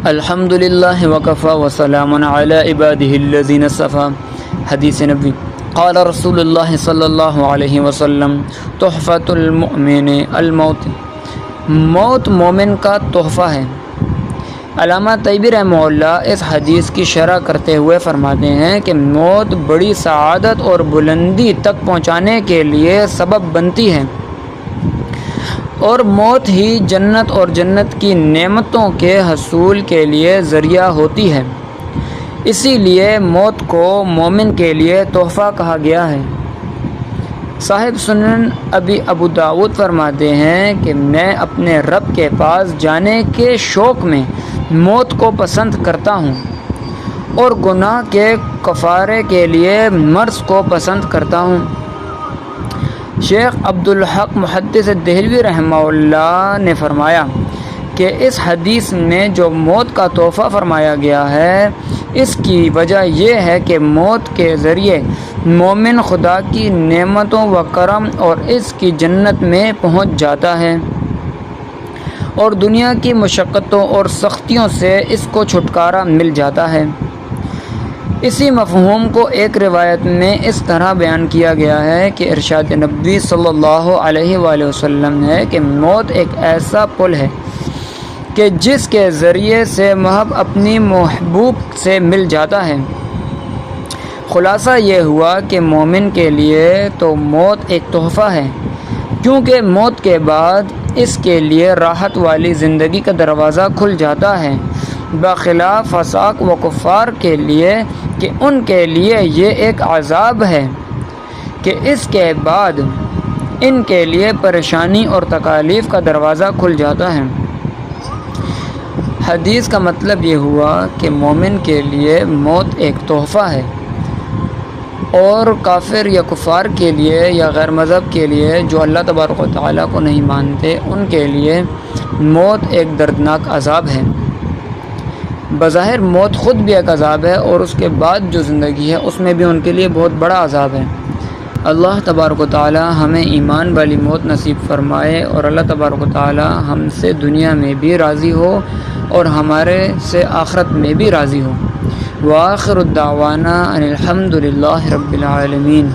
الحمد للہ وکفی وسلام علی عبادہ الذین اصطفی۔ حدیث نبوی قال رسول اللہ صلی اللہ علیہ وسلم تحفۃ المؤمن الموت، موت مومن کا تحفہ ہے۔ علامہ طیبی رحمہ اللہ اس حدیث کی شرح کرتے ہوئے فرماتے ہیں کہ موت بڑی سعادت اور بلندی تک پہنچانے کے لیے سبب بنتی ہے، اور موت ہی جنت اور جنت کی نعمتوں کے حصول کے لیے ذریعہ ہوتی ہے۔ اسی لیے موت کو مومن کے لیے تحفہ کہا گیا ہے۔ صاحب سنن ابو داؤد فرماتے ہیں کہ میں اپنے رب کے پاس جانے کے شوق میں موت کو پسند کرتا ہوں، اور گناہ کے کفارے کے لیے مرض کو پسند کرتا ہوں۔ شیخ عبدالحق محدث دہلوی رحمہ اللہ نے فرمایا کہ اس حدیث میں جو موت کا تحفہ فرمایا گیا ہے، اس کی وجہ یہ ہے کہ موت کے ذریعے مومن خدا کی نعمتوں و کرم اور اس کی جنت میں پہنچ جاتا ہے، اور دنیا کی مشقتوں اور سختیوں سے اس کو چھٹکارا مل جاتا ہے۔ اسی مفہوم کو ایک روایت میں اس طرح بیان کیا گیا ہے کہ ارشاد نبوی صلی اللہ علیہ وآلہ وسلم ہے کہ موت ایک ایسا پل ہے کہ جس کے ذریعے سے محب اپنی محبوب سے مل جاتا ہے۔ خلاصہ یہ ہوا کہ مومن کے لیے تو موت ایک تحفہ ہے، کیونکہ موت کے بعد اس کے لیے راحت والی زندگی کا دروازہ کھل جاتا ہے، بخلاف فساق و کفار کے لیے کہ ان کے لیے یہ ایک عذاب ہے کہ اس کے بعد ان کے لیے پریشانی اور تکالیف کا دروازہ کھل جاتا ہے۔ حدیث کا مطلب یہ ہوا کہ مومن کے لیے موت ایک تحفہ ہے، اور کافر یا کفار کے لیے یا غیر مذہب کے لیے جو اللہ تبارک و تعالیٰ کو نہیں مانتے، ان کے لیے موت ایک دردناک عذاب ہے۔ بظاہر موت خود بھی ایک عذاب ہے، اور اس کے بعد جو زندگی ہے اس میں بھی ان کے لیے بہت بڑا عذاب ہے۔ اللہ تبارک و تعالی ہمیں ایمان والی موت نصیب فرمائے، اور اللہ تبارک و تعالی ہم سے دنیا میں بھی راضی ہو اور ہمارے سے آخرت میں بھی راضی ہو۔ وآخر الدعوانا ان الحمد للہ رب العالمین۔